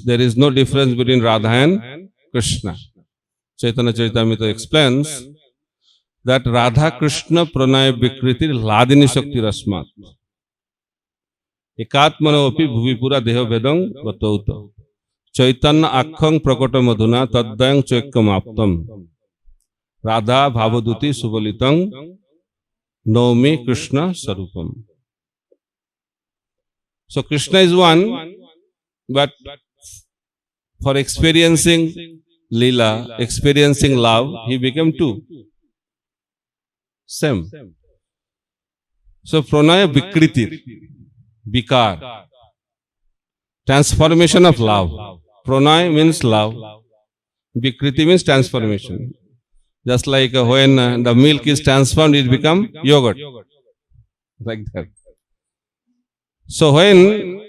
There is no difference between Radha and Krishna. Chaitanya Charitamrita explains that Radha Krishna pranaya vikritir ladini shakti rasmat ekatmano api bhuvipura deho vedang vatauta Chaitanya akhang prakata madhuna taddayang choikkam aptam Radha bhavaduti subalitang naumi Krishna sarupam. So Krishna is one, but for experiencing Leela, experiencing love, he became two. Same. So pranaya vikritir, vikar, transformation of love. Pranaya means love. Vikriti means transformation. Just like when the milk is transformed, it becomes yogurt. Like that. So when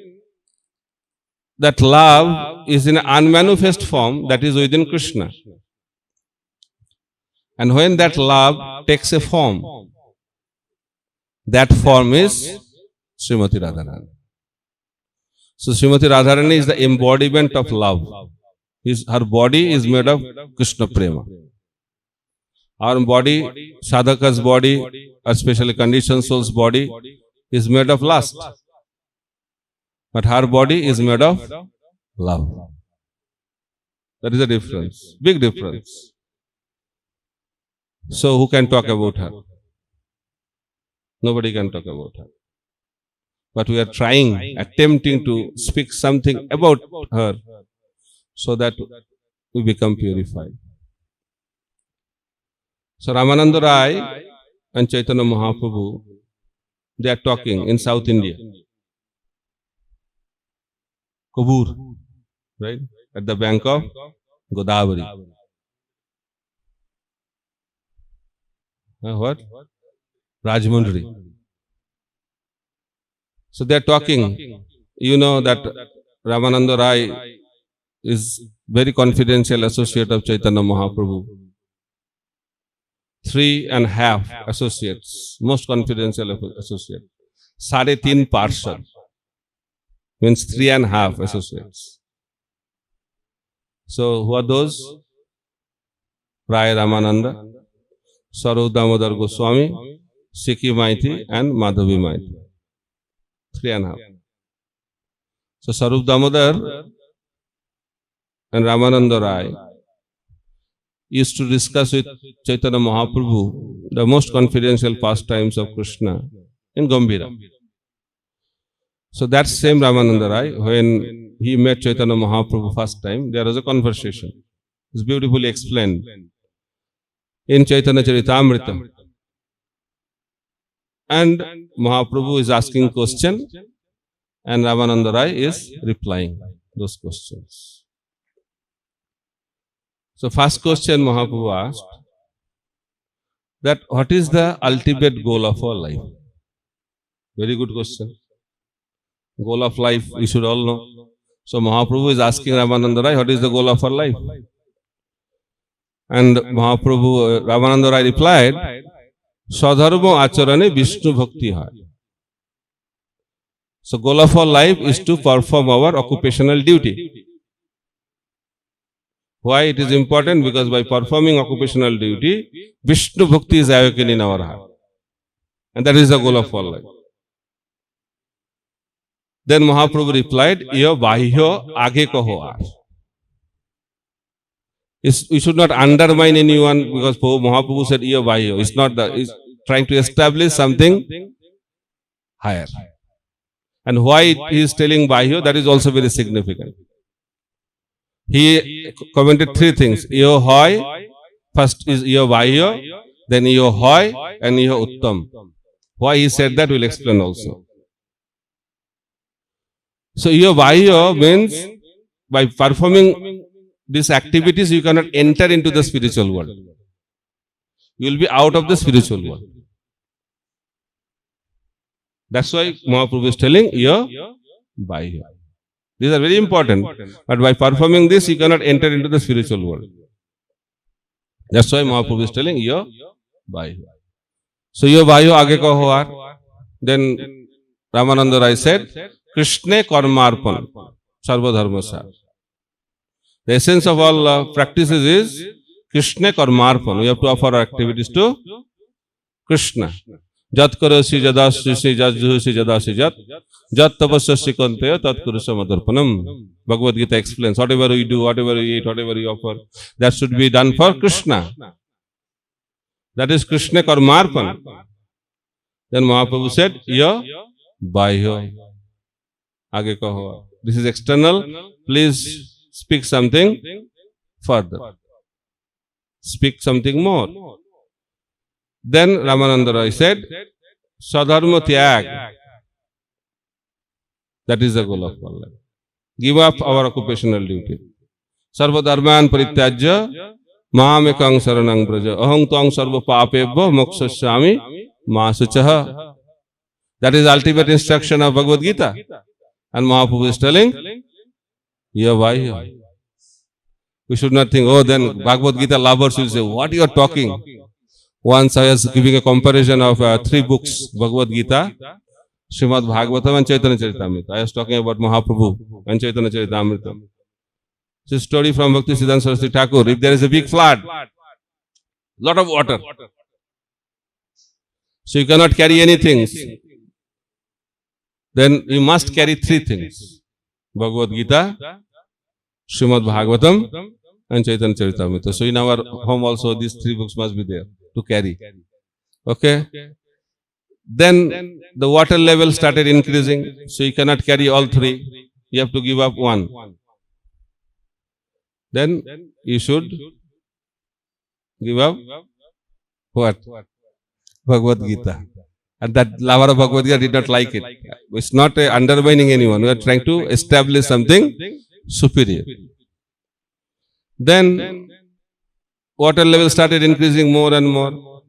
that love is in an unmanifest form, that is within Krishna. And when that love takes a form, that form is Srimati Radharani. So Srimati Radharani is the embodiment of love. Her body is made of Krishna Prema. Our body, sadhaka's body, especially conditioned soul's body, is made of lust. But her body is made of love. That is a difference, big difference. So who can talk about her? Nobody can talk about her. But we are trying, attempting to speak something about her so that we become purified. So Ramananda Rai and Chaitanya Mahaprabhu, they are talking in South India. Kubur, right? At the bank of Godavari. What? Rajmundry. So they are talking. You know that Ramananda Rai is very confidential associate of Chaitanya Mahaprabhu. 3.5 associates, most confidential associate. 3.5 Parshad. Means 3.5 associates. So who are those? Rai Ramananda, Sarup Damodar Goswami, Sikhi Maiti and Madhavi Maiti. 3.5. So Sarup Damodar and Ramananda Rai used to discuss with Chaitanya Mahaprabhu the most confidential pastimes of Krishna in Gambhira. So that same Ramananda Rai, when he met Chaitanya Mahaprabhu first time, there was a conversation. It's beautifully explained in Chaitanya Charitamrita. And Mahaprabhu is asking question and Ramananda Rai is replying those questions. So first question Mahaprabhu asked, that what is the ultimate goal of our life? Very good question. Goal of life, we should all know. So Mahaprabhu is asking Ramananda Rai, what is the goal of our life? And Mahaprabhu, Ramananda Rai replied, Sadharma acharane Vishnu bhakti hai. So goal of our life is to perform our occupational duty. Why it is important? Because by performing occupational duty, Vishnu bhakti is awakened in our heart. And that is the goal of our life. Then Mahaprabhu replied, Iyo bahyo aage kaho aaj. We should not undermine anyone because Mahaprabhu said, Iyo bahyo. It's not that. It's trying to establish something higher. And why he is telling bahyo, that is also very significant. He commented 3 things. Iyo hoy, first is Iyo bahyo, then Iyo hoy, and Iyo uttam. Why he said that, we'll explain also. So, Iyo bahyo means by performing these activities, you cannot enter into the spiritual world. You will be out of the spiritual world. That's why Mahaprabhu is telling Iyo bahyo. These are very important. But by performing this, you cannot enter into the spiritual world. That's why Mahaprabhu is telling Iyo bahyo. So, Iyo bahyo aage kaho aaj. Then Ramananda Rai said, Krishna karmarpan sarva dharma sar. The essence of all practices is Krishna Karmarpan. We have to offer our activities to Krishna. Jat karasi jadasisi jadjusi jadasi jat jat tapasyasi kanteya tat kurusa madarpanam. Bhagavad Gita explains, whatever we do, whatever we eat, whatever we offer, that should be done for Krishna. That is Krishna Karmarpan. Then Mahaprabhu said, Ya Bahya. Aage kaho. This is external. Please speak something further. Speak something more. Then Ramananda Roy said, Sadharma Tyag. That is the goal of our life. Give up our occupational duty. Sarva dharman parityajya mamekang saranang braja. Aham tvang sarva papebhyo mokshasyami masuchaha. That is ultimate instruction of Bhagavad Gita. And Mahaprabhu is telling, Ya Vahya. We should not think, oh, then Bhagavad Gita lovers will say, what you are talking? Once I was giving a comparison of 3 books, Bhagavad Gita, Srimati Bhagavatam and Chaitanya Charitamrita. I was talking about Mahaprabhu and Chaitanya Charitamrita. It's a story from Bhakti Siddhanta Saraswati Thakur. If there is a big flood, lot of water, so you cannot carry anything, then you must carry 3 things. Bhagavad Gita, Srimati Bhagavatam and Chaitanya Charitamrita. So in our home also these 3 books must be there to carry. Okay? Then the water level started increasing, so you cannot carry all 3. You have to give up 1. Then you should give up what? Bhagavad Gita. And that lover of Bhagavad Gita did not like it. It's not undermining anyone. We are trying to establish something superior. Then water level started increasing more and more.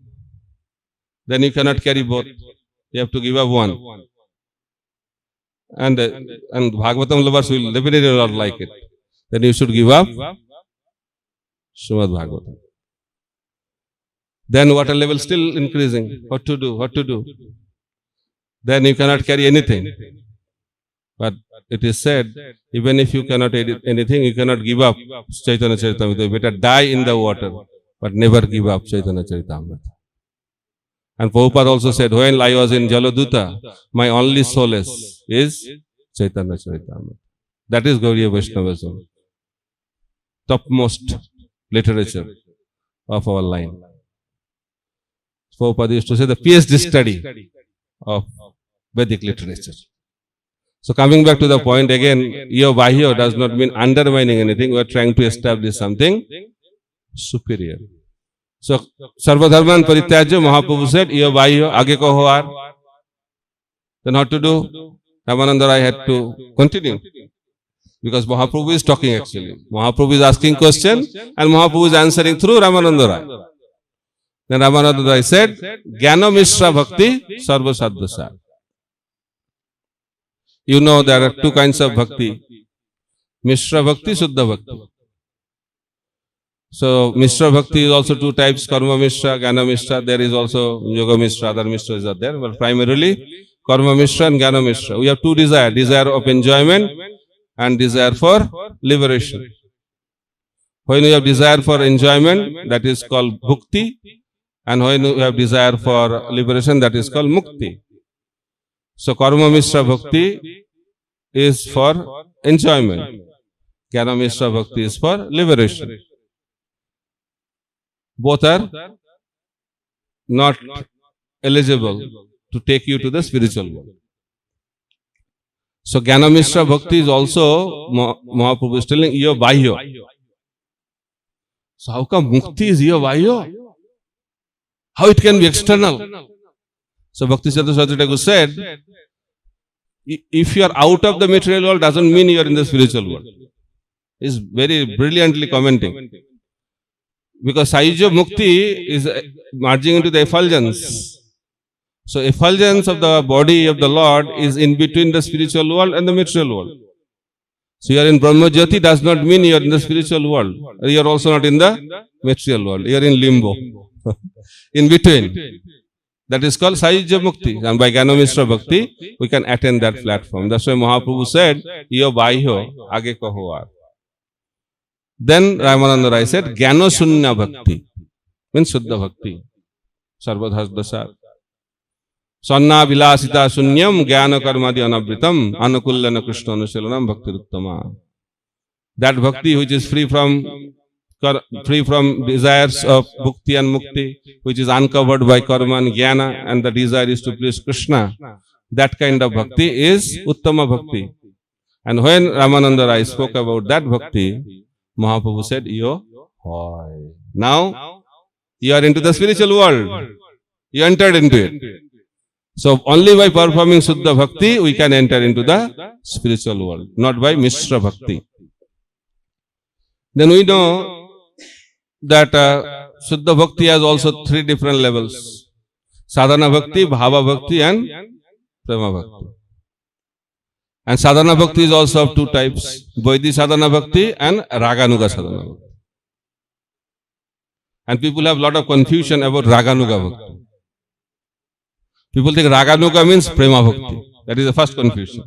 Then you cannot carry both. You have to give up 1. And Bhagavatam lovers will definitely not like it. Then you should give up Srimad Bhagavatam. Then water level still increasing. What to do? What to do? Then you cannot carry anything. But it is said, even if you cannot edit anything, you cannot give up Chaitanya Charitamrita. You better die in the water, but never give up Chaitanya Charitamrita. And Prabhupada also said, when I was in Jaladuta, my only solace is Chaitanya Charitamrita. That is Gauriya Vaishnavism. Topmost literature of our line. Prabhupada used to say the PhD study of Vedic literature. So coming back to the point again, Ya Vahya does not mean undermining anything. We are trying to establish something superior. So Sarva Dharman Parityajya, Mahaprabhu said, Ya Vahya, Age Kaho Aar. Then what to do? Ramananda Rai had to continue. Because Mahaprabhu is talking actually. Mahaprabhu is asking question and Mahaprabhu is answering through Ramananda Rai. Then Ramananda Rai said, Jnana Mishra Bhakti Sarva Sadhasa. You know there are 2 kinds of bhakti. Mishra Bhakti, Suddha Bhakti. So Mishra Bhakti is also 2 types, Karma Mishra, Jnana Mishra. There is also Yoga Mishra, other Mishras are there. But primarily Karma Mishra and Jnana Mishra. We have 2 desires, desire of enjoyment and desire for liberation. When you have desire for enjoyment, that is called bhukti. And when you have desire for liberation, that is called mukti. So Karma Mishra Bhakti is for enjoyment. Jnana Mishra Bhakti is for liberation. Both are not eligible to take you to the spiritual world. So Jnana Mishra Bhakti is also, Mahaprabhu is telling, Ya Vahya. So how come mukti is Ya Vahya? How it can be external? So Bhakti Siddhanta Thakur said, if you are out of the material world, doesn't mean you are in the spiritual world. He is very brilliantly commenting. Because Sahaja Mukti is merging into the effulgence. So effulgence of the body of the Lord is in between the spiritual world and the material world. So you are in Brahma Jyoti does not mean you are in the spiritual world. You are also not in the material world. You are in limbo. In between. That is called Sahaja Mukti. And by Jnana Mishra Bhakti, we can attain that platform. That's why Mahaprabhu said, Ya Vahya, Age Kaho Aar. Then Ramananda Rai said, Jnana Sunya Bhakti, means Shuddha Bhakti. Sarvadhas Dasar. Sanna Vilasita Sunyam Jnana Karmadi Anavritam Anukullana Krishna Anusilanam Bhakti Uttama. That bhakti which is free from desires of bhukti and mukti, which is uncovered by karma and jnana, and the desire is to please Krishna. That kind of bhakti is Uttama Bhakti. And when Ramananda Rai spoke about that bhakti, Mahaprabhu said, now you are into the spiritual world. You entered into it. So only by performing Suddha Bhakti we can enter into the spiritual world, not by Mishra Bhakti. Then we know that Suddha Bhakti has also three different levels. Sadhana Bhakti, Bhava Bhakti and Prema Bhakti. And Sadhana Bhakti is also of two types, Vaidhi Sadhana Bhakti and Raganuga Sadhana Bhakti. And people have a lot of confusion about Raganuga Bhakti. People think Raganuga means Prema Bhakti. That is the first confusion.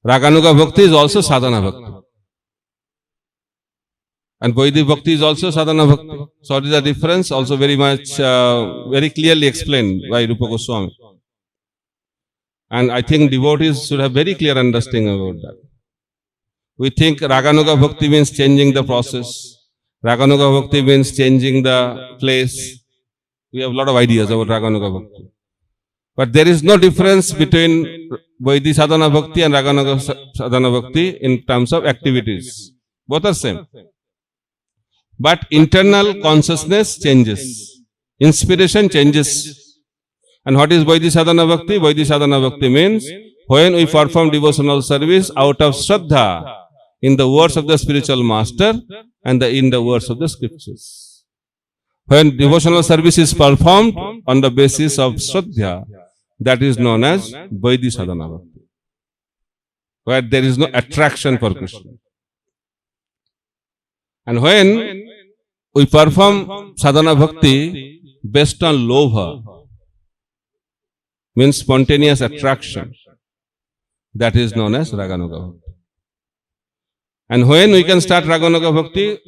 Raganuga Bhakti is also Sadhana Bhakti. And Vaidhi Bhakti is also Sadhana Bhakti. So what is the difference? Also very much, very clearly explained by Rupa Goswami. And I think devotees should have very clear understanding about that. We think Raganuga Bhakti means changing the process. Raganuga Bhakti means changing the place. We have a lot of ideas about Raganuga Bhakti. But there is no difference between Vaidhi Sadhana Bhakti and Raganuga Sadhana Bhakti in terms of activities. Both are same. But internal consciousness changes. Inspiration changes. And what is Vaidhi Sadhana Bhakti? Vaidhi Sadhana Bhakti means when we perform devotional service out of Shraddha in the words of the spiritual master and in the words of the scriptures. When devotional service is performed on the basis of Shraddha, that is known as Vaidhi Sadhana Bhakti, where there is no attraction for Krishna. And when we perform sadhana bhakti based on lobha, means spontaneous attraction, that is known as Raganuga Bhakti. And when we can start Raganuga Bhakti?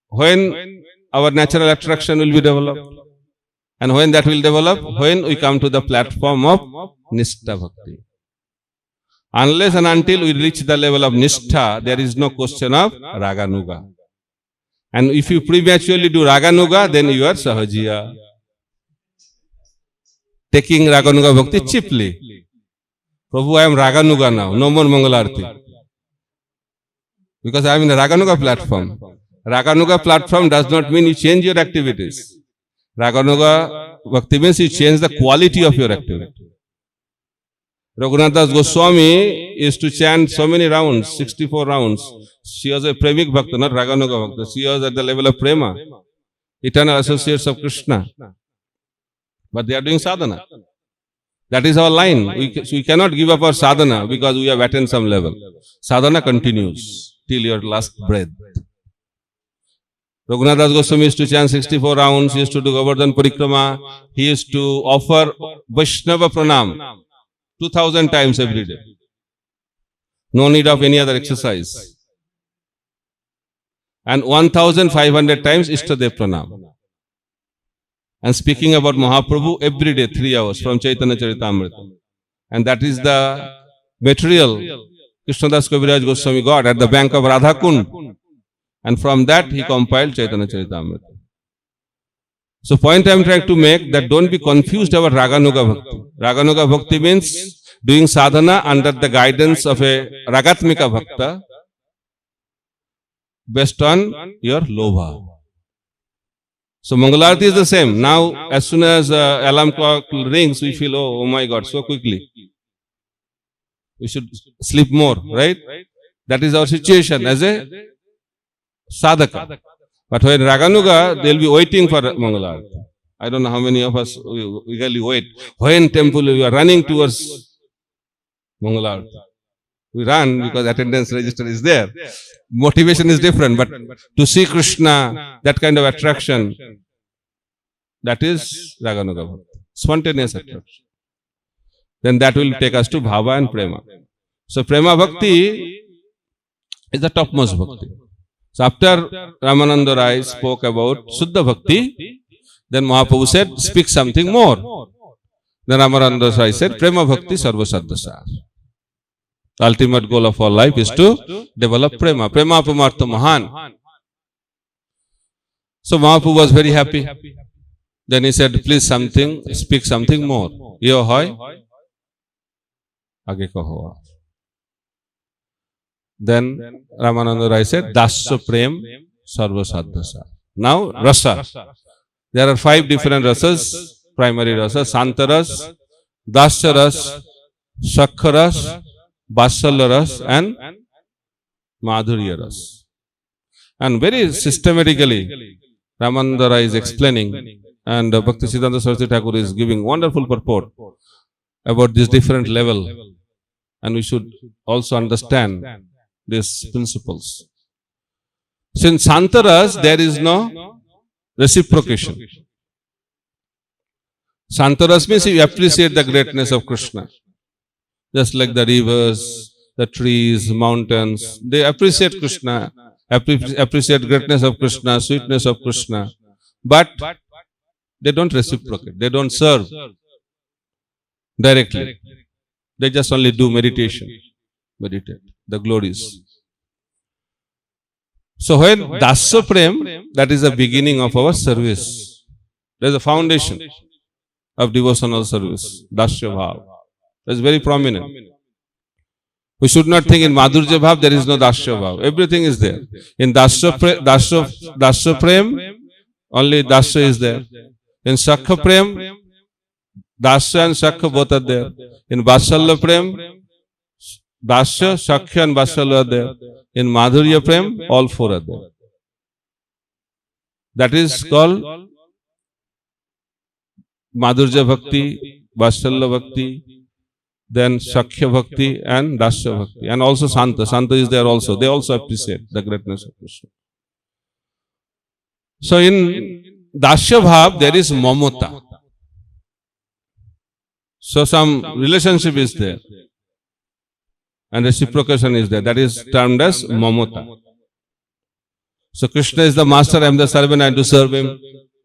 When our natural attraction will be developed. And when that will develop? When we come to the platform of Nishtha Bhakti. Unless and until we reach the level of Nishtha, there is no question of Raganuga. And if you prematurely do Raganuga, then you are Sahajiya. Taking Raganuga Bhakti cheaply. Prabhu, I am Raganuga now, no more Mangalarti. Because I am in the Raganuga platform. Raganuga platform does not mean you change your activities. Raganuga Bhakti means you change the quality of your activity. Raghunath Das Goswami used to chant so many rounds, 64 rounds. She was a Premik Bhakta, not Raganuga Bhakta. She was at the level of Prema, eternal associates of Krishna. But they are doing sadhana. That is our line. We cannot give up our sadhana because we have attained some level. Sadhana continues till your last breath. Raghunath Das Goswami used to chant 64 rounds. He used to do Govardhan Parikrama. He used to offer Vaishnava Pranam 2000 times every day. No need of any other exercise. And 1500 times Ishtadev Pranam. And speaking about Mahaprabhu every day, 3 hours from Chaitanya Charitamrita. And that is the material Krishnadas Kaviraj Goswami got at the bank of Radha Kund. And from that he compiled Chaitanya Charitamrita. So point I am trying to make that don't be confused about Raganuga Bhakti. Raganuga Bhakti means doing sadhana under the guidance of a Ragatmika Bhakta based on your lobha. So Mangalarti is the same. Now as soon as alarm clock rings, we feel, oh my God, so quickly. We should sleep more, right? That is our situation as a sadhaka. But when Raganuga, they will be waiting for Mangalarti. I don't know how many of us really wait. When temple we are running towards Mangalarti. We run because attendance register is there. Motivation is different, but to see Krishna, that kind of attraction, that is Raganuga Bhakti. Spontaneous attraction. Then that will take us to Bhava and Prema. So Prema Bhakti is the topmost Bhakti. So after Ramananda Rai spoke about Suddha Bhakti, then Mahaprabhu said, speak something more. Then Ramananda Rai said, Prema Bhakti Sarva Saddhasar. The ultimate goal of our life is to develop Prema. Prema Pumartha Mahan. So Mahaprabhu was very happy. Then he said, please speak something more. Yo hoy, age kaho. Then Ramananda Rai said, Dasya Prem Sarva Saddhasar. Now, Rasa. There are 5 different rasas, primary rasas, Santaras, Dasyaras, Shakharas, Vatsalaras and Madhuryaras. And very systematically, Ramananda Rai is explaining, and Bhakti Siddhanta Saraswati Thakur is giving wonderful purport about this different level. And we should also understand these principles. So in Santaras, there is no reciprocation. Santaras means you appreciate the greatness of Krishna. Just like the rivers, the trees, mountains, they appreciate Krishna, appreciate greatness of Krishna, sweetness of Krishna. But they don't reciprocate, they don't serve directly. They just only do meditate the glories. So when Dasya Prem, that is the beginning of our service. There is a foundation of devotional service, Dasya Bhav. That is very prominent. We should not think in Madhurya Bhav there is no Dasya Bhav. Everything is there. In Dasya Prem, only Dasya is there. In Sakha Prem, Dasya and Sakha both are there. In Vatsalya Prem, Dasya, Sakya and Vatsalya are there. In Madhurya Prem, all 4 are there. That is called Madhurya Bhakti, Vatsalya Bhakti, then Sakya Bhakti and Dasya Bhakti. And also Santa. Santa is there also. They also appreciate the greatness of Krishna. So in Dasya Bhav, there is Mamata. So some relationship is there. And reciprocation is there. That is termed as Mamata. So Krishna is the master, I am the servant, I have to serve him.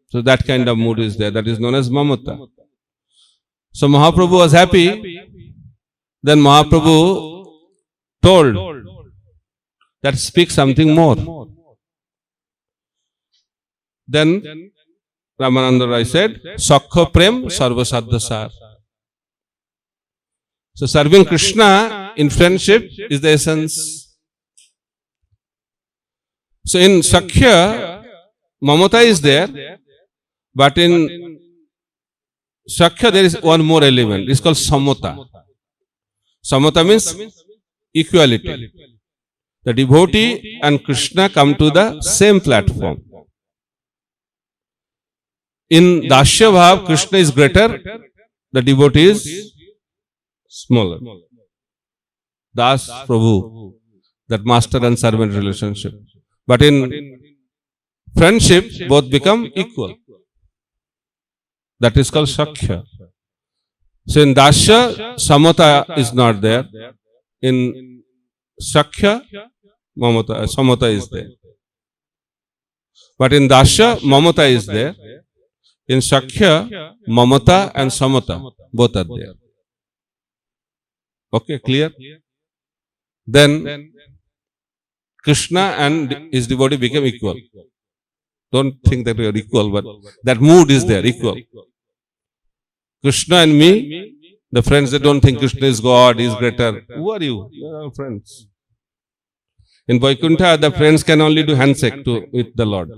So that kind of mood is there. That is known as Mamata. So Mahaprabhu was happy. Then Mahaprabhu told that speak something more. Then Ramananda Rai said, Sakha Prem Sarva Saddhasar. So serving Krishna in friendship is the essence. So in Sakya, Mamata is there, but in Sakya there is one more element. It's called Samata. Samata means equality. The devotee and Krishna come to the same platform. In Dasya Bhav, Krishna is greater, the devotee is smaller. Das Prabhu, that master and servant relationship. But in friendship, both become equal. That is called Sakya. So in Dasya, Samata is not there. In Sakya, Samata is there. But in Dasya, Mamata is there. In Sakya, Mamata and Samata, both are there. Okay, clear? Then Krishna and his devotee became equal. Don't think that we are equal, but that mood is there, equal. Krishna and me, the friends, they don't think Krishna is God, he is greater. Who are you? You are our friends. In Vaikuntha, the friends can only do handshake with the Lord.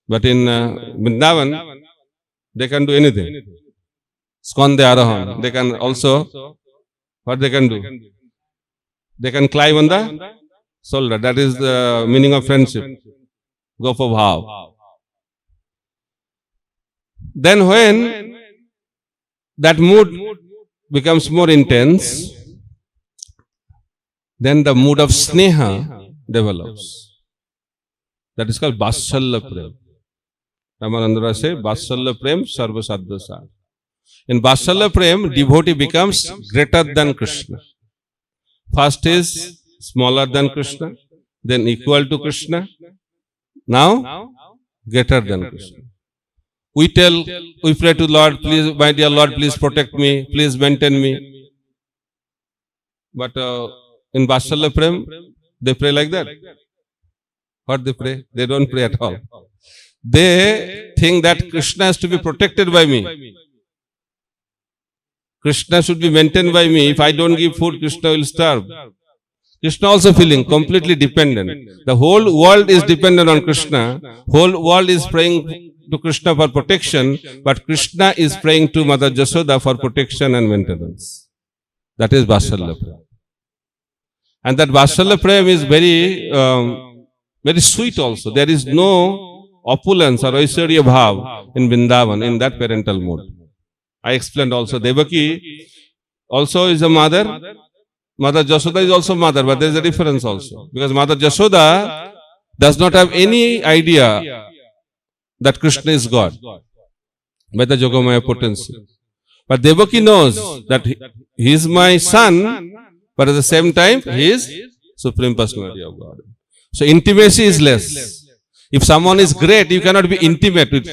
But in Vrindavan, they can do anything. Skande Arahan, they can also, what they can do? They can climb on the shoulder. That is the meaning of friendship. Go for bhav. Then when that mood becomes more intense, then the mood of sneha develops. That is called Vatsalya Prem. Ramananda says, Vatsalya Prem Sarva Saddhasar. In Vatsalya Prem, devotee becomes greater than Krishna. First is smaller than Krishna, then equal to Krishna, now greater than Krishna. We pray to Lord, please, my dear Lord, please protect me, please maintain me. But in Vatsalya Prem, they pray like that. What they pray? They don't pray at all. They think that Krishna has to be protected by me. Krishna should be maintained by me. If I don't give food, Krishna will starve. Krishna also feeling completely dependent. The whole world is dependent on Krishna. Whole world is praying to Krishna for protection, but Krishna is praying to Mother Jasoda for protection and maintenance. That is Vatsalya Prem. And that Vatsalya Prem is very, very sweet also. There is no opulence or Aishwarya Bhav in Vrindavan, in that parental mode. I explained also, Devaki also is a mother. Mother Jasoda is also mother, but there is a difference also. Because Mother Jasoda does not have any idea that Krishna is God by the Yogamaya potency. But Devaki knows that he is my son, but at the same time, he is Supreme Personality of God. So intimacy is less. If someone is great, you cannot be intimate with.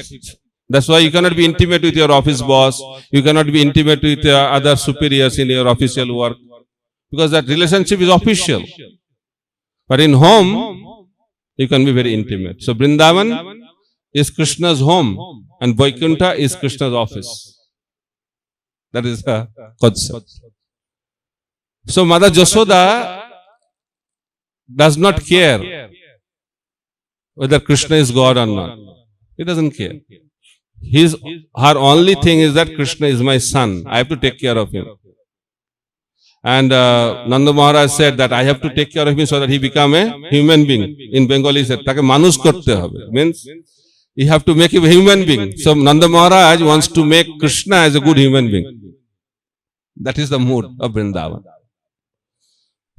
That's why you cannot be intimate with your office boss. You cannot be intimate with other superiors in your official work. Because that relationship is official. But in home, you can be very intimate. So Vrindavan is Krishna's home and Vaikuntha is Krishna's office. That is the concept. So Mother Jasoda does not care whether Krishna is God or not. He doesn't care. Her only thing is that Krishna is my son. I have to take care of him. And Nanda Maharaj said that I have to take care of him so that he become a human being. In Bengali he said, "Take manush korte hobe." Means you have to make him a human being. So Nanda Maharaj wants to make Krishna as a good human being. That is the mood of Vrindavan.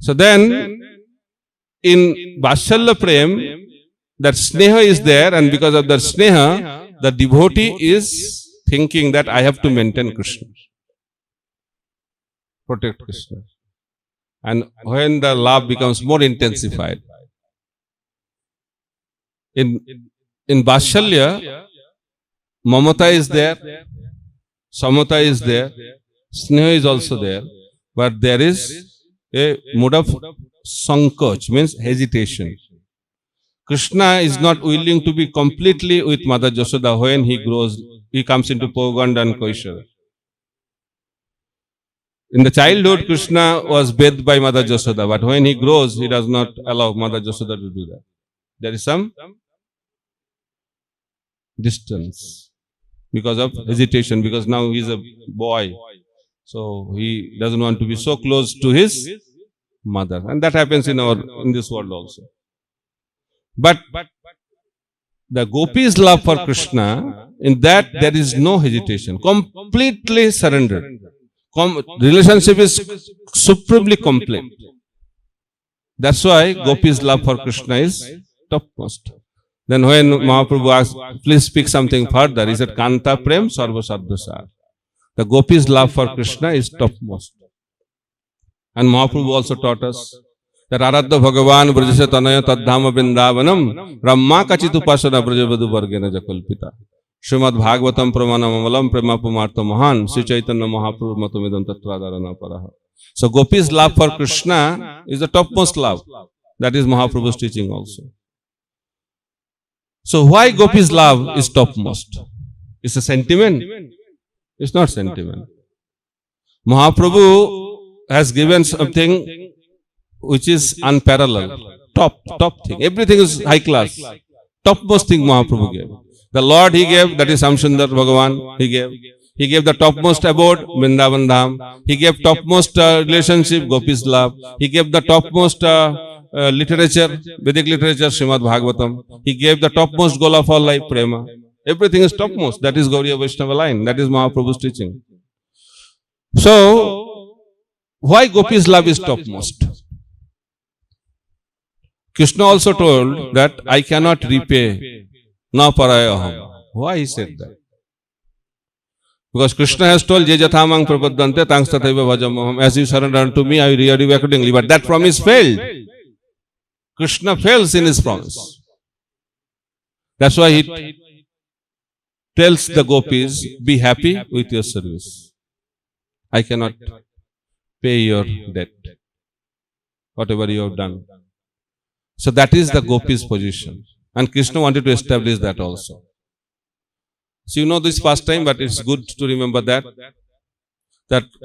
So then, in Vatsalya Prem, that sneha is there, and because of that sneha, the devotee is thinking that I have to maintain Krishna, protect Krishna. And when the love becomes more intensified, in Vatsalya, mamata is there, samata is there, sneha is also there, but there is a mode of sankoch, means hesitation. Krishna is not willing to be completely with Mother Jasoda when he grows, he comes into Poganda and Koishara. In the childhood, Krishna was bathed by Mother Jasoda, but when he grows, he does not allow Mother Jasoda to do that. There is some distance because of hesitation, because now he is a boy. So he doesn't want to be so close to his mother. And that happens in this world also. But the gopis' love for Krishna, in that there is no hesitation, completely surrendered. Relationship is supremely complete. That's why gopis' love for Krishna is topmost. Then when Mahaprabhu asked, please speak something further, he said, Kanta Prem Sarva Sadhasar. The gopis' love for Krishna is topmost. And Mahaprabhu also taught us that Aradha Bhagavan Brajasya Tanaya Tadhama Vrindavanam Ramma Kachitupasana Brajavadu Vargena Jakalpita Srimad Bhagavatam Pramanamalam Premapumartha Mahan Sri Chaitanya Mahaprabhu Matumidam Tattvadarana Paraha. So gopis' love for Krishna is the topmost love. That is Mahaprabhu's teaching also. So why gopis' love is topmost? It's a sentiment? It's not sentiment. Mahaprabhu has given something which is unparalleled. Top thing. Everything is high class. Topmost thing Mahaprabhu gave. The Lord he gave, that is Samsundar Bhagavan, he gave. He gave the topmost abode, Vrindavan Dham. He gave topmost relationship, gopis' love. He gave the topmost literature, Vedic literature, Srimad Bhagavatam. He gave the topmost goal of all life, Prema. Everything is topmost. That is Gauriya Vaishnava line. That is Mahaprabhu's teaching. So, why gopis' love is topmost? Krishna also told that I cannot repay na parayaham. Why he said that? Because Krishna has told, Je jathamang prapaddante tangs tathaiva bhajamaham. As you surrender unto me, I will reward you accordingly. But that promise failed. Krishna fails in his promise. That's why he tells the gopis, be happy with your service. I cannot pay your debt, whatever you have done. So that is the gopis' position. And Krishna wanted to establish that also. So you know this pastime, but it's good to remember that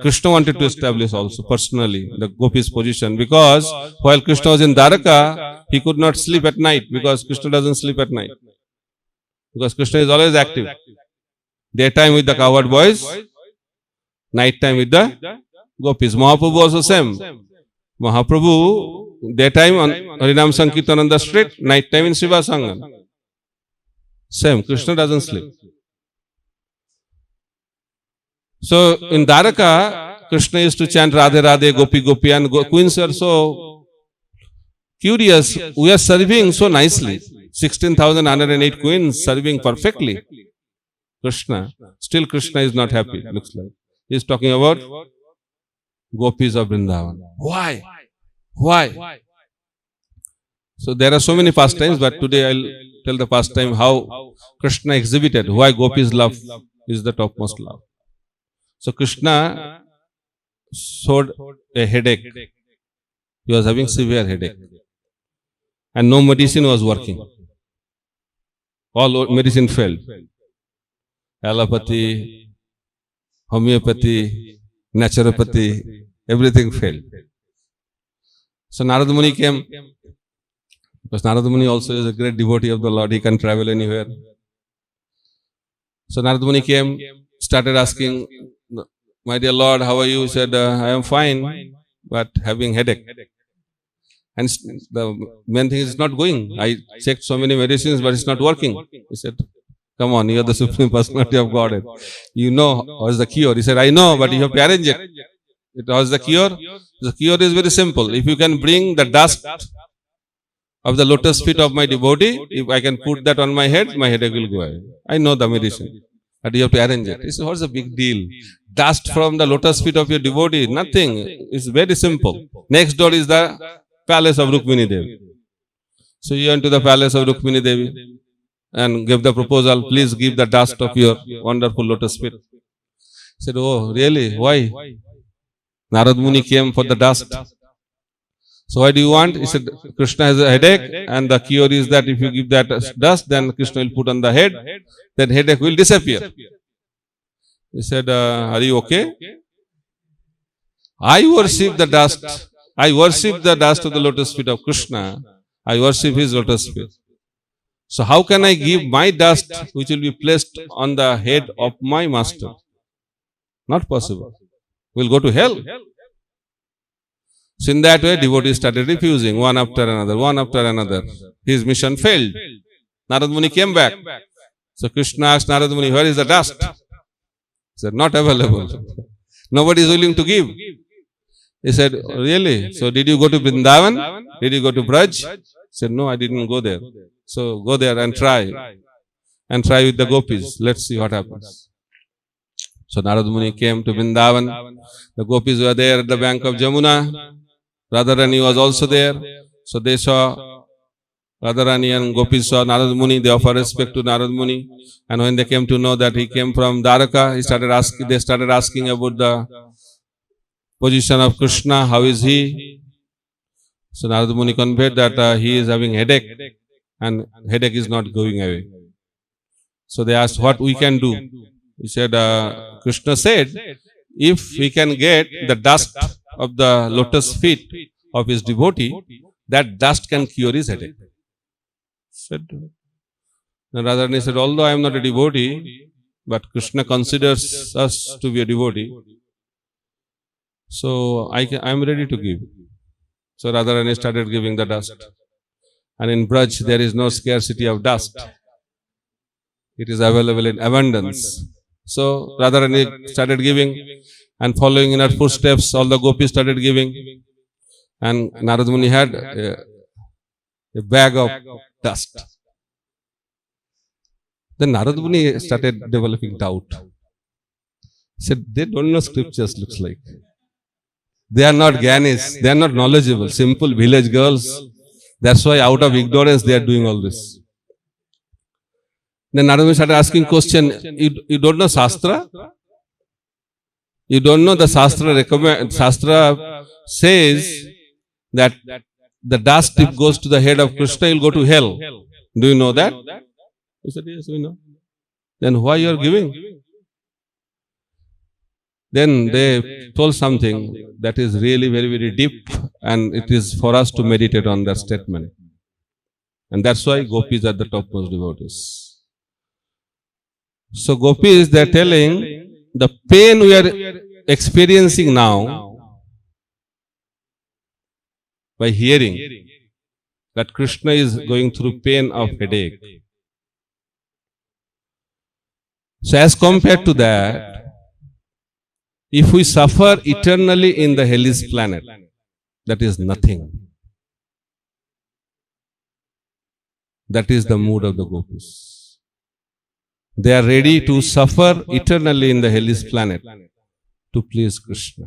Krishna wanted to establish also personally the gopis' position, because while Krishna was in Dwaraka, he could not sleep at night, because Krishna doesn't sleep at night. Because Krishna is always active. Daytime with the cowherd boys, night time with the gopis. Mahaprabhu also same. Mahaprabhu, daytime on Harinam Sankirtan on the street, night time in Shiva Sangam. Same, Krishna doesn't sleep. So in Dwaraka, Krishna used to chant Radhe Radhe, Gopi Gopi, and queens are so curious. We are serving so nicely. 16,108 queens serving perfectly. Krishna. Still Krishna is not happy, looks like. He is talking about gopis of Vrindavan. Why? Why? So there are so many pastimes, but today I'll tell the pastime how Krishna exhibited why gopis' love is the topmost love. So Krishna showed a headache. He was having severe headache. And no medicine was working. All medicine failed. Allopathy, homeopathy, naturopathy, everything failed. So Narada Muni came, because Narada Muni also is a great devotee of the Lord, he can travel anywhere. So Narada Muni came, started asking, my dear Lord, how are you? He said, I am fine, but having headache. And the main thing is not going. I checked so many medicines, but it's not working. He said, come on, you are the Supreme Personality of Godhead. You know what's the cure. He said, I know, but you have to arrange it. What's the cure? The cure is very simple. If you can bring the dust of the lotus feet of my devotee, if I can put that on my head, my headache will go away. I know the medicine, but you have to arrange it. He said, what's the big deal? Dust from the lotus feet of your devotee, nothing. It's very simple. Next door is the palace of Rukmini Devi. So you went to the palace of Rukmini Devi and gave the proposal, please give the dust of your wonderful lotus feet. He said, oh, really? Why? Narad Muni came for the dust. So what do you want? He said, Krishna has a headache, and the cure is that if you give that dust, then Krishna will put on the head, then headache will disappear. He said, are you okay? I worship the dust. I worship the dust of the lotus feet of Krishna. I worship his lotus feet. So how can I give my dust which will be placed on the head of my master? Not possible. We'll go to hell. So in that way, devotees started refusing one after another. His mission failed. Narad Muni came back. So Krishna asked Narad Muni, where is the dust? He said, not available. Nobody is willing to give. He said, really? So did you go to Vrindavan? Did you go to Braj? He said, no, I didn't go there. So go there and try. And try with the gopis. Let's see what happens. So Narad Muni came to Vrindavan. The gopis were there at the bank of Jamuna. Radharani was also there. So they saw Radharani and gopis saw Narad Muni. They offered respect to Narad Muni. And when they came to know that he came from Dwaraka, they started asking about the position of Krishna. How is he? So Narad Muni conveyed that he is having headache, and headache is not going away. So they asked what we can do. He said, Krishna said, if we can get the dust of the lotus feet of his devotee, that dust can cure his headache. Radharani said, although I am not a devotee, but Krishna considers us to be a devotee, so I am ready to give. So Radharani started giving the dust. And in Braj, there is no scarcity of dust. It is available in abundance. So Radharani started giving, and following in her footsteps, all the gopis started giving. And Narad Muni had a bag of dust. Then Narad Muni started developing doubt. He said, they don't know scriptures, looks like. They are not Gyanis, they are not knowledgeable, simple village girls. That's why out of ignorance they are doing all this. Then Narayana started asking question, you don't know Shastra? You don't know the Shastra says that the dust if goes to the head of Krishna, he will go to hell. Do you know that? He said, yes, we know. Then why you are giving? Then they told something that is really very, very deep, and it is for us to meditate on that statement. And that's why gopis are the topmost devotees. So gopis, they are telling the pain we are experiencing now by hearing that Krishna is going through pain of headache. So as compared to that, if we suffer eternally in the hellish planet, that is nothing. That is the mood of the gopis. They are ready to suffer eternally in the hellish planet to please Krishna.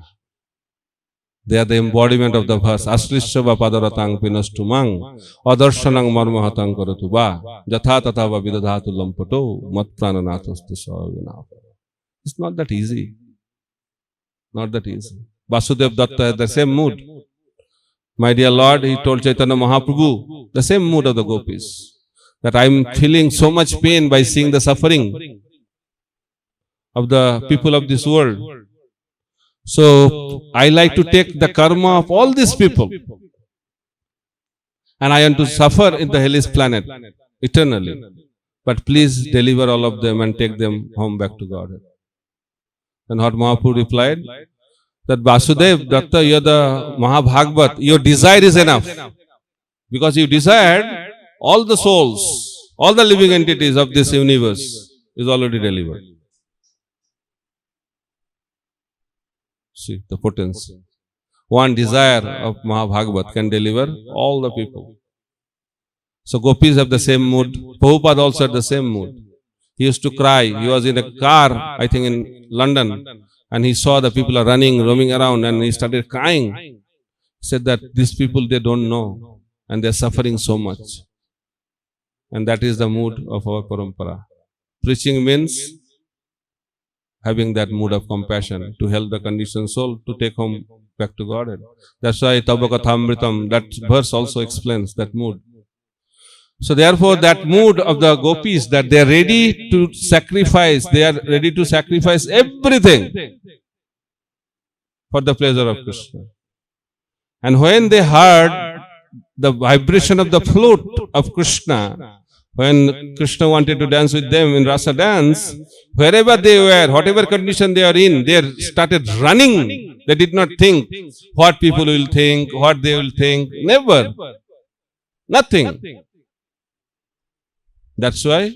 They are the embodiment of the verse. Aslishya padaratang pinastumang adarshanang marmahatang karatu va jatha tatha va vidadhatu lampato mat prananathastu savinaha. It's not that easy. Not that easy. Vasudev Datta has the same mood. My dear Lord, he told Chaitanya Mahaprabhu, the same mood of the gopis. That I am feeling so much pain by seeing the suffering of the people of this world. So, I like to take the karma of all these people and I want to suffer in the hellish planet eternally. But please deliver all of them and take them home back to God. And what Mahaprabhu replied? That Vasudev Datta, you are the maha-bhagavata, your desire is enough. Because you desired all the souls, all the living entities of this universe is already delivered. See the potency. One desire of maha-bhagavata can deliver all the people. So gopis have the same mood. Prabhupada also had the same mood. He used to cry. He was in a car, I think in London, and he saw the people are running, roaming around, and he started crying. He said that these people, they don't know, and they are suffering so much. And that is the mood of our parampara. Preaching means having that mood of compassion to help the conditioned soul to take home back to Godhead. That's why Tabakathamritam, that verse also explains that mood. So therefore that mood of the gopis, that they are ready to sacrifice, everything for the pleasure of Krishna. And when they heard the vibration of the flute of Krishna, when Krishna wanted to dance with them in Rasa dance, wherever they were, whatever condition they are in, they started running. They did not think what people will think, what they will think. Never. Nothing. That's why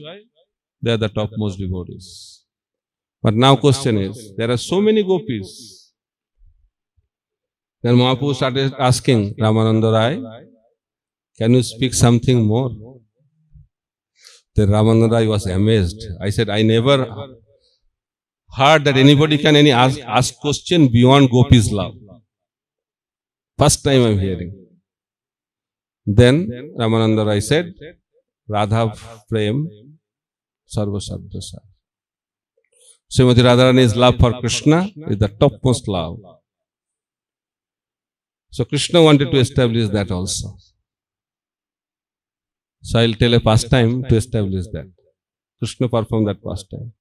they are the topmost devotees. But now question is, there are so many gopis. Then Mahaprabhu started asking Ramananda Rai, can you speak something more? Then Ramananda Rai was amazed. I said, I never heard that anybody can ask question beyond gopis' love. First time I am hearing. Then Ramananda Rai said, Radha Prem Sarva Sabda Sar. Srimati Radharani's love for Krishna is the topmost love. So Krishna wanted to establish that also. So I'll tell a pastime to establish that. Krishna performed that pastime.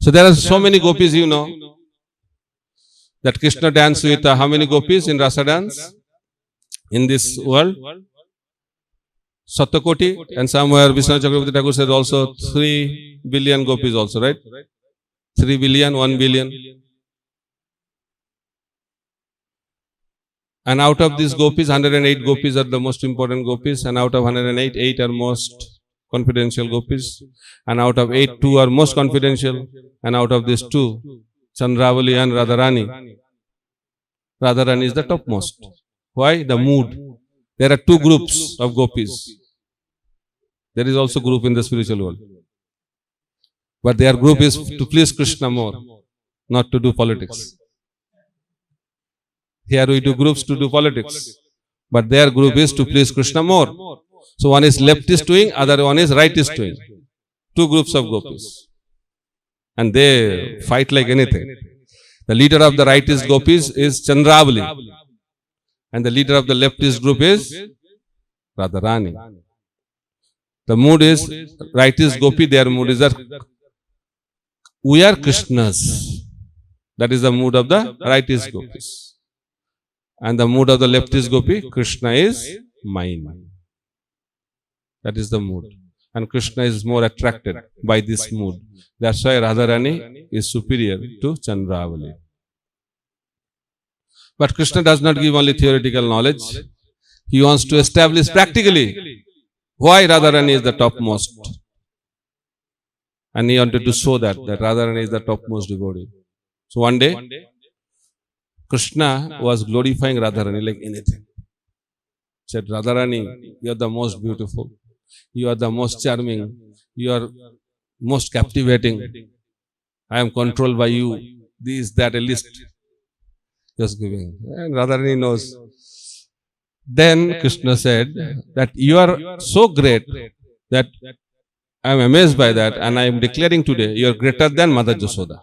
So there are so many gopis, you know, that Krishna danced with how many gopis in Rasa dance in this world? Satakoti, and somewhere Vishnu Chakravarti Thakur said also 3 billion gopis also, right? 3 billion, 1 billion. And out of these gopis, 108 gopis are the most important gopis, and out of 108, 8 are most confidential gopis, and out of 8, 2 are most confidential, and out of these 2, Chandravali and Radharani. Radharani is the topmost. Why? The mood. There are 2 groups of gopis. There is also group in the spiritual world. But their group is to please Krishna more, not to do politics. Here we do groups to do politics. But their group is to please Krishna more. So one is leftist doing, other one is rightist doing. two groups of gopis. And they fight like anything. The leader of the rightist gopis is Chandravali. And the leader of the leftist group is Radharani. The mood is, rightist gopi, their mood is that we are Krishna's. That is the mood of the rightist gopis. And the mood of the leftist gopi, Krishna is mine. That is the mood. And Krishna is more attracted by this mood. That's why Radharani is superior to Chandravali. But Krishna does not give only theoretical knowledge. He wants to establish practically why Radharani is the topmost. And he wanted to show that Radharani is the topmost devotee. So one day, Krishna was glorifying Radharani like anything. He said, Radharani, you are the most beautiful. You are the most charming. You are most captivating. I am controlled by you. This, that, a list. Just giving. And Radharani knows. Then Krishna said that you are so great that I am amazed by that, and I am declaring today you are greater than Mother Jasoda.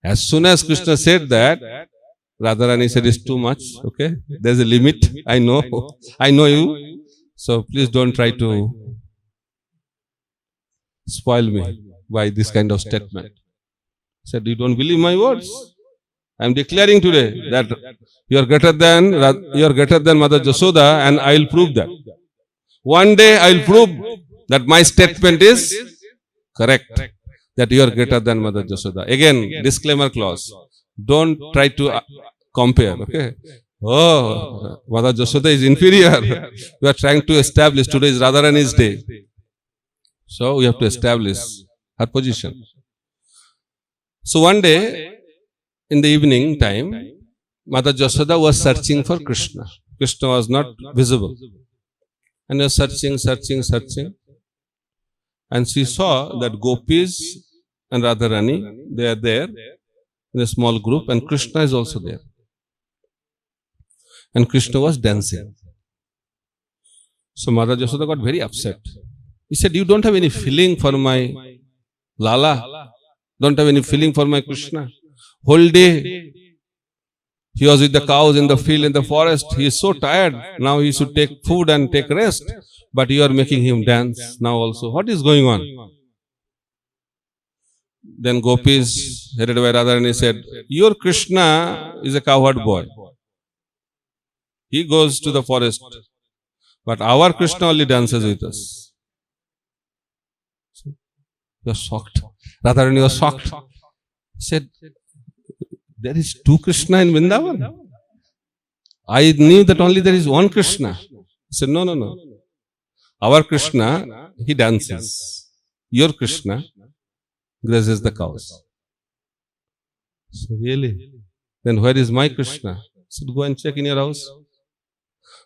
As soon as Krishna said that, Radharani said, it's too much. Okay, there is a limit. I know you. So please don't try to spoil me by this kind of statement. He said, you don't believe my words? I am declaring today that you are greater than Mother Jasoda, and I will prove that. One day I will prove that my statement is correct, that you are greater than Mother Jasoda. Again, disclaimer clause. Don't try to compare. Okay. Oh, Mother Jasoda is inferior. We are trying to establish. Today is Radharani's day. So we have to establish her position. So one day, in the evening time, Mother Jasoda was searching for Krishna. Krishna was not visible. And was searching. And she saw that gopis and Radharani, they are there in a small group, and Krishna is also there. And Krishna was dancing. So Mother Jasoda got very upset. He said, you don't have any feeling for my Lala? Don't have any feeling for my Krishna? Whole day he was with the cows in the field, in the forest. He is so tired. Now he should take food and take rest. But you are making him dance now also. What is going on? Then gopis, headed by Radharani, said, your Krishna is a cowherd boy. He goes to the forest. But our Krishna only dances with us. You are shocked. Radharani was shocked. He said, there is two Krishna in Vrindavan. I knew that only there is one Krishna. He said, no. Our Krishna, he dances. Your Krishna grazes the cows. So really? Then where is my Krishna? He said, go and check in your house.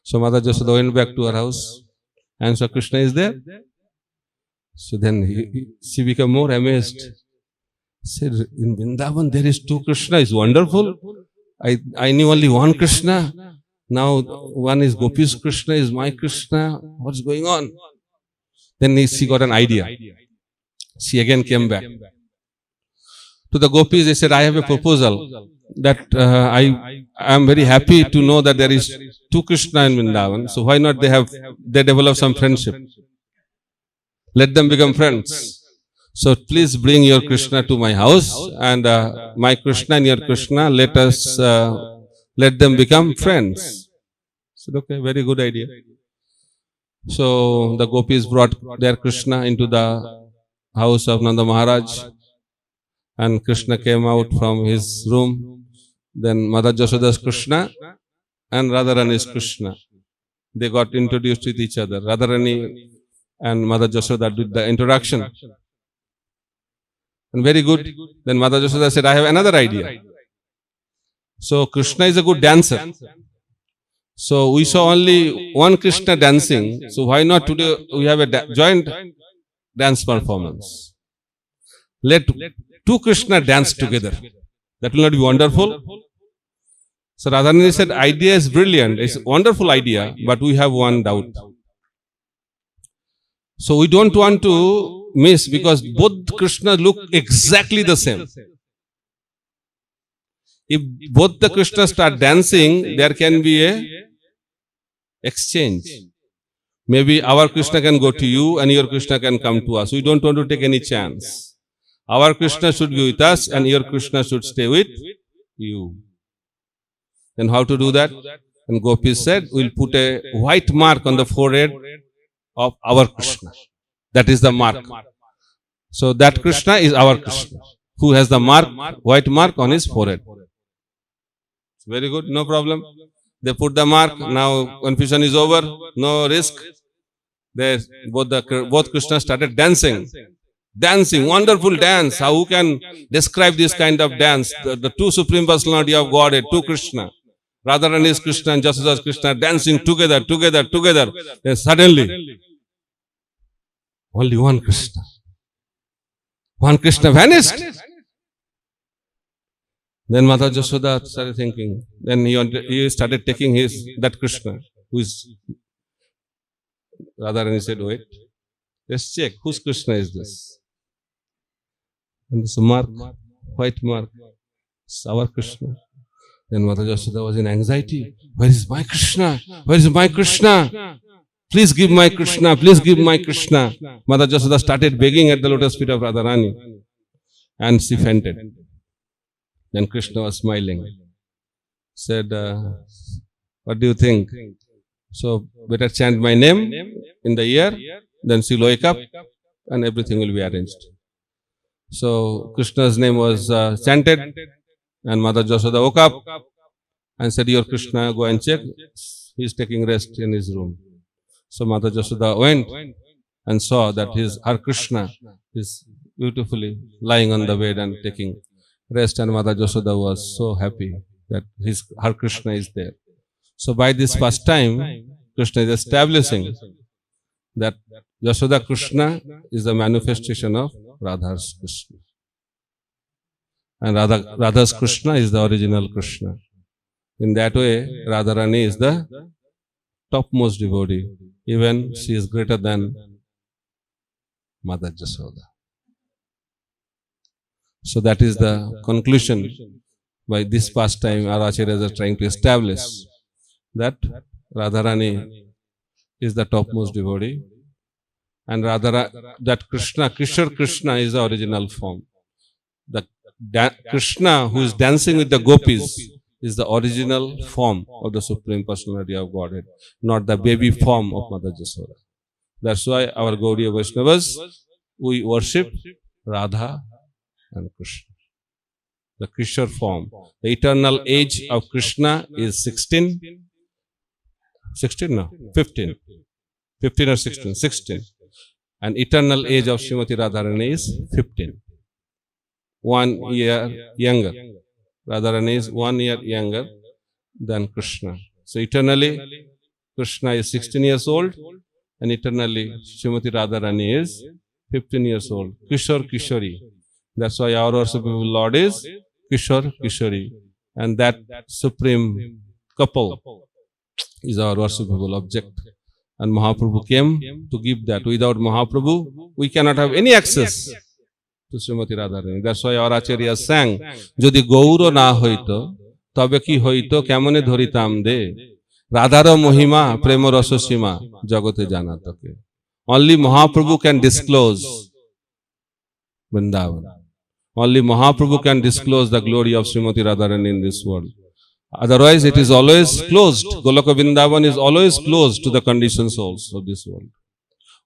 So Mother Jasoda went back to her house and saw Krishna is there. So then she became more amazed. Said, in Vrindavan there is two Krishna, is wonderful. I knew only one Krishna. Now one is Gopi's Krishna, is my Krishna. What's going on? Then she got an idea. She again came back. To the Gopis, they said, I have a proposal that I am very happy to know that there is two Krishna in Vrindavan. So why not they develop some friendship? Let them become friends. So please bring your Krishna to my house, and my Krishna and your Krishna, let them become friends. I said, okay, very good idea. So the gopis brought their Krishna into the house of Nanda Maharaj, and Krishna came out from his room. Then Mother Jasoda's Krishna and Radharani's Krishna, they got introduced with each other. Radharani and Mother Jasoda did the introduction. And very good. Then Mother Jasoda said, I have another idea. So Krishna is a good dancer. So we saw only one Krishna dancing. So why not today we have a joint dance performance? Let two Krishna dance together. That will not be wonderful? So Radharani said, idea is brilliant. It's a wonderful idea, but we have one doubt. So we don't want to miss, because both Krishna look exactly the same. If both the Krishna start dancing, there can be a exchange. Maybe our Krishna can go to you and your Krishna can come to us. We don't want to take any chance. Our Krishna should be with us and your Krishna should stay with you. Then how to do that? And Gopis said, we'll put a white mark on the forehead of our Krishna. That is the mark. So that Krishna is our Krishna, who has the mark, white mark on his forehead. Very good, no problem. They put the mark, now confusion is over, no risk. Both Krishna started dancing. Dancing, wonderful dance. Who can describe this kind of dance? The two Supreme Personality of Godhead, two Krishna. Radharani is Krishna and Jasoda is Krishna, dancing together. Then suddenly, only one Krishna. One Krishna vanished. Then Mata Jasoda started thinking. Then he started taking that Krishna, who is Radharani said, wait, let's check whose Krishna is this. And this mark, white mark, it's our Krishna. Then Mata Jasoda was in anxiety. Where is my Krishna? Where is my Krishna? Please give my Krishna, please give my Krishna. Mata Jasoda started begging at the lotus feet of Radharani. And she fainted. Then Krishna was smiling. Said, what do you think? So better chant my name in the ear, then she'll wake up and everything will be arranged. So Krishna's name was chanted and Mata Jasoda woke up and said, your Krishna, go and check. He's taking rest in his room. So Mata Jasoda went and saw that her Krishna is beautifully lying on the bed and taking rest, and Mata Jasoda was so happy that her Krishna is there. So by this pastime, Krishna is establishing that Jasoda Krishna is the manifestation of Radha's Krishna. And Radha's Krishna is the original Krishna. In that way, Radharani is the topmost devotee. Even she is greater than Mother Jasoda. So that is the conclusion. By this pastime, our acharyas are trying to establish that Radharani is the topmost devotee, and that Krishna, Kishore Krishna, is the original form. The Krishna who is dancing with the gopis is the original form of the Supreme Personality of Godhead, not the baby form of Mother Jasoda. That's why our Gaudiya Vaishnavas, we worship Radha and Krishna. The Kishore form. The eternal age of Krishna is 15. 15 or 16? 16. And eternal age of Srimati Radharani is 15. 1 year younger. Radharani is 1 year younger than Krishna. So eternally, Krishna is 16 years old, and eternally, Srimati Radharani is 15 years old. Kishore Kishori. That's why our worshipable Lord is Kishore Kishori. And that supreme couple is our worshipable object. And Mahaprabhu came to give that. Without Mahaprabhu, we cannot have any access to Srimati Radharani. That's why our Acharya sang, Jodi Gauro na hoito, tabe ki hoito, kemone dhoritam de, Radhara Mohima, Prema Rasasima, Jagote Janatake. Only Mahaprabhu can disclose Vrindavan. Only Mahaprabhu can disclose the glory of Srimati Radharani in this world. Otherwise, it is always closed. Goloka Vrindavan is always closed to the conditioned souls of this world.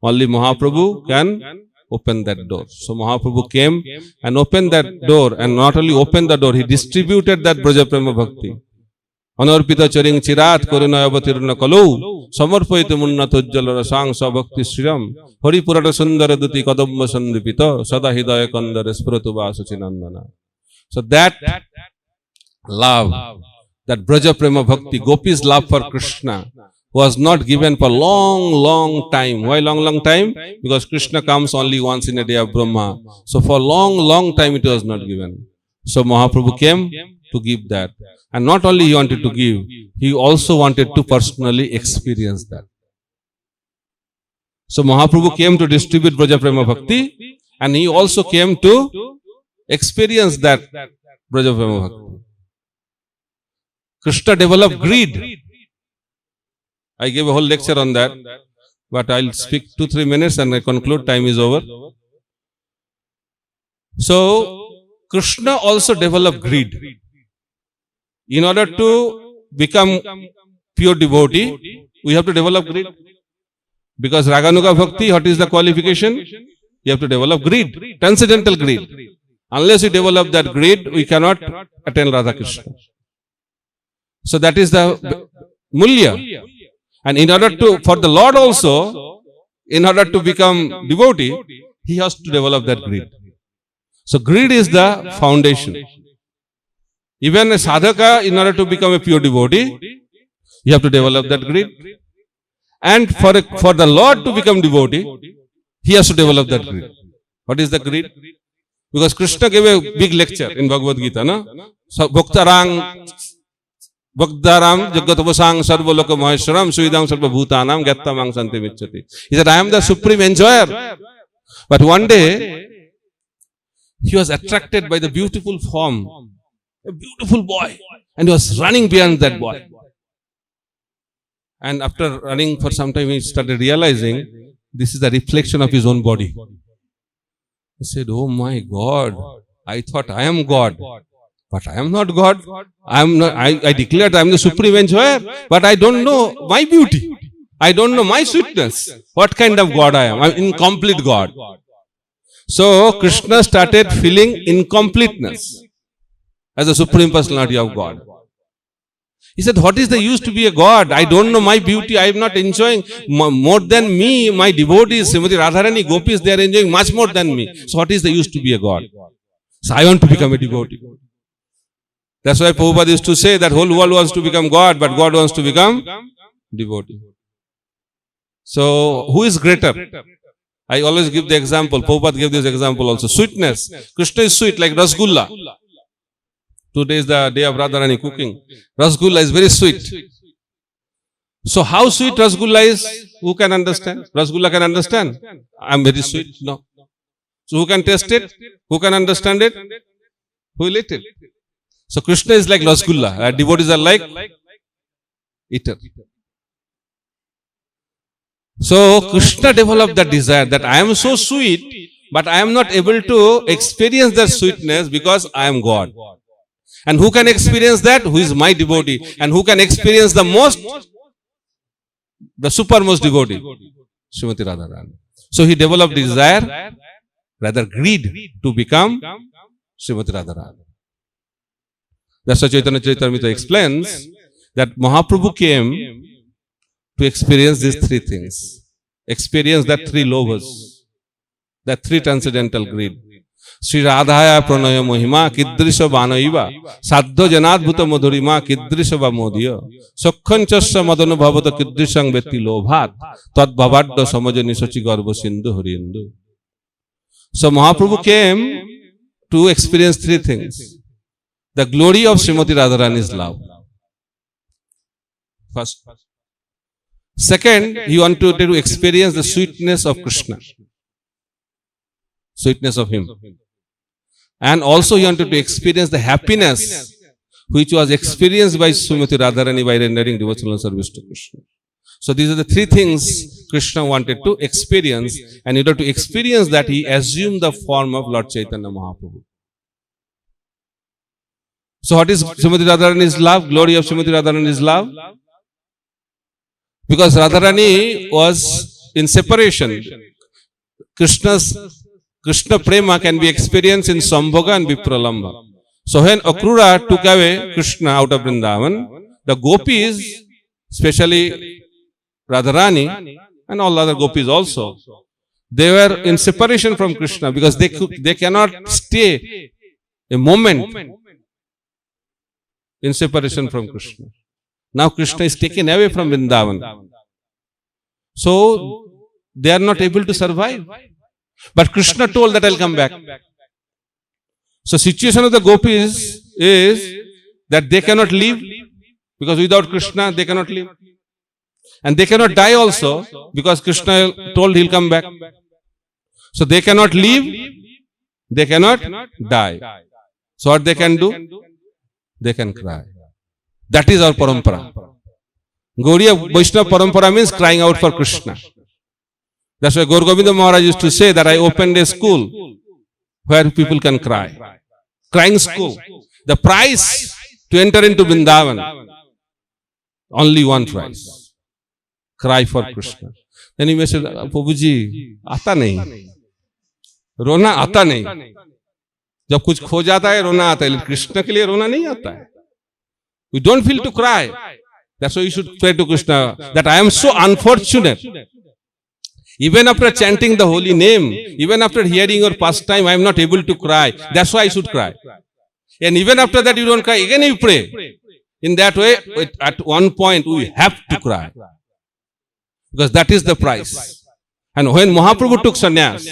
Only Mahaprabhu can open that door. So Mahaprabhu came and opened that door, and not only opened the door, he distributed that Braja Prema Bhakti. Anarpita charing chirat koruna avatirna kalau samarpayita munnata ujjala rasang sabhakti sriram hari purata sundara duti kadamma sandipita sada hidaya kandara spratu vasa chinandana. So that love, that Braja Prema Bhakti, Gopi's love for Krishna, was not given for long time. Why long time? Because Krishna comes only once in a day of Brahma. So for long time it was not given. So Mahaprabhu came to give that. And not only he wanted to give, he also wanted to personally experience that. So Mahaprabhu came to distribute Braja Prema Bhakti, and he also came to experience that Braja Prema Bhakti. Krishna developed greed. I gave a whole lecture on that, but I'll speak 2-3 minutes and I conclude, time is over. So, Krishna also developed greed. In order to become pure devotee, we have to develop greed. Because Raganuga Bhakti, what is the qualification? You have to develop greed, transcendental greed. Unless you develop that greed, we cannot attain Radha Krishna. So that is the mulya. And in order to, for the Lord also, in order to become devotee, he has to develop that greed. So greed is the foundation. Even a sadhaka, in order to become a pure devotee, you have to develop that greed. And for the Lord to become devotee, he has to develop that greed. What is the greed? Because Krishna gave a big lecture in Bhagavad Gita, no? So, Bhaktaram Jagatavasang Sarvaloka Maheshwaram Suidam Sarva Bhutanam Gattamang Santi Michati. He said, I am the supreme enjoyer. But one day, he was attracted by the beautiful form, a beautiful boy, and he was running behind that boy. And after running for some time, he started realizing this is the reflection of his own body. He said, oh my God, I thought I am God. But I am not God. I declared I am the supreme enjoyer, but I don't know my beauty. I don't know my sweetness. What kind of God I am? I am incomplete God. So Krishna started feeling incompleteness as a supreme personality of God. He said, what is the use to be a God? I don't know my beauty. I am not enjoying more than me. My devotees, Srimati Radharani, Gopis, they are enjoying much more than me. So what is the use to be a God? So I want to become a devotee. That's why Prabhupada used to say that whole world wants to become God, but God wants to become devotee. So, who is greater? I always give the example. Prabhupada gave this example also. Sweetness. Krishna is sweet like Rasgulla. Today is the day of Radharani cooking. Rasgulla is very sweet. So, how sweet Rasgulla is? Who can understand? Rasgulla can understand? I am very sweet. No. So, who can taste it? Who can understand it? Who will eat it? So Krishna is like Rasgulla. Devotees are like eater. So Krishna developed that desire that I am so sweet, but I am not able to experience that sweetness because I am God. And who can experience that? Who is my devotee? And who can experience the most? The supermost devotee. Srimati Radharani. So he developed desire, rather greed, to become Srimati Radharani. That's why Chaitanya Charitamrita explains that Mahaprabhu came to experience these three things. Experience that three lobhas, that three transcendental greed. Sri Radhaya pranaya mohima kidrisha vanaiva sadho janadbhuta madhurima kidrisha vamodiya sokkhanchasya madanu bhavata kidrishang veti lobhat tad bhavadda samajani sachi garva sindhu harindu. So Mahaprabhu came to experience three things. The glory of Srimati Radharani's love. First. Second, he wanted to experience the sweetness of Krishna. Sweetness of him. And also he wanted to experience the happiness which was experienced by Srimati Radharani by rendering devotional service to Krishna. So these are the three things Krishna wanted to experience, and in order to experience that, he assumed the form of Lord Chaitanya Mahaprabhu. So what is Srimati Radharani's love? Glory of Srimati Radharani's love? Because Radharani was in separation. Krishna Prema can be experienced in Sambhoga and Vipralamba. So when Akrura took away Krishna out of Vrindavan, the gopis, especially Radharani and all other gopis also, they were in separation from Krishna because they cannot stay a moment in separation from Krishna. Now Krishna is taken away from Vrindavan. So they are not able to survive. But Krishna told that I will come back. So situation of the gopis is that they cannot live because without Krishna they cannot live. And they cannot die also because Krishna told he'll come back. So they cannot live, they cannot die. So what they can do? They can cry. That is our parampara. Gauriya Vaishnava parampara means crying out for Krishna. That's why Gaur Govinda Maharaj used to say that I opened a school where people can cry. Crying school. The price to enter into Vrindavan, only one price. Cry for Krishna. Then he may say, Prabhuji, आता नहीं, रोना आता नहीं. जब कुछ खो जाता है रोना आता है, लेकिन कृष्ण के लिए रोना नहीं आता है. We don't feel to cry. That's why you should pray to Krishna that I am so unfortunate. Even after chanting the holy name, even after hearing your pastime, I am not able to cry. That's why I should cry. And even after that you don't cry, again you pray. In that way, at one point we have to cry. Because that is the price. And when Mahaprabhu took sannyas,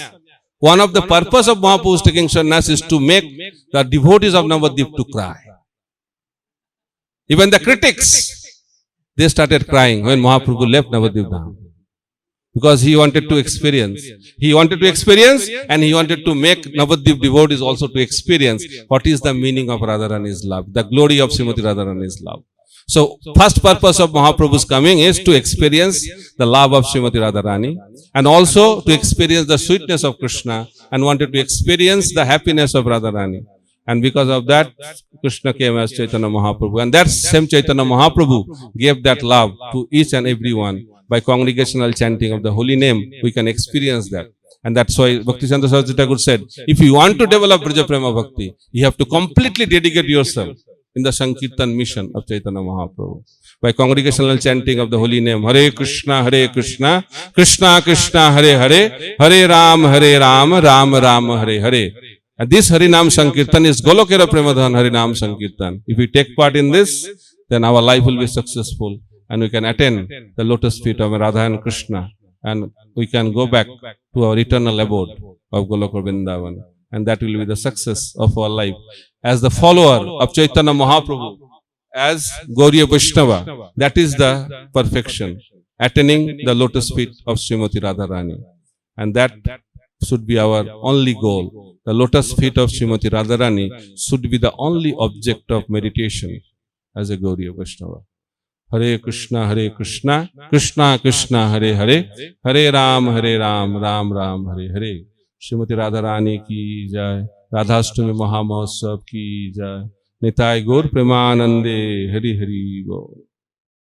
one of the purpose of Mahaprabhu's taking sannyas is to make the devotees of Navadvip to cry. Even the critics, they started crying when Mahaprabhu left Navadvip Dham. Because he wanted to experience. He wanted to experience and he wanted to make Navadvip devotees also to experience what is the meaning of Radharani's love, the glory of Srimati Radharani's love. So, first purpose of Mahaprabhu's coming is to experience the love of Srimati Radharani and also to experience the sweetness of Krishna and wanted to experience the happiness of Radharani. And because of that, Krishna came as Chaitanya Mahaprabhu. And that same Chaitanya Mahaprabhu gave that love to each and every one. By congregational chanting of the holy name, we can experience that. And that's why Bhakti Chandra Saraswati Thakur said, if you want to develop Braja Prema Bhakti, you have to completely dedicate yourself in the Sankirtan mission of Chaitanya Mahaprabhu. By congregational chanting of the holy name, Hare Krishna, Krishna Krishna, Hare Hare, Hare Ram, Ram Ram, Hare Hare. And this Harinam Sankirtan is Golokera Premadhan Harinam Sankirtan. If we take part in this, then our life will be successful. And we can attain the lotus feet of Radha and Krishna. And we can go back to our eternal abode of Goloka Vrindavan. And that will be the success of our life. As the follower of Chaitanya Mahaprabhu, as Gauriya Vaishnava, that is the perfection. Attaining the lotus feet of Srimati Radharani. And that should be our only goal. The lotus feet of Srimati Radharani should be the only object of meditation as a Gauriya Vaishnava. Hare Krishna, Krishna Krishna, Hare Hare, Hare Ram, Ram Ram, Hare Hare. Srimati Radharani ki jai, Radhashtami maha-bhagavata ki jai. Nitai Gaur Premanande, Hari Hari Gaur.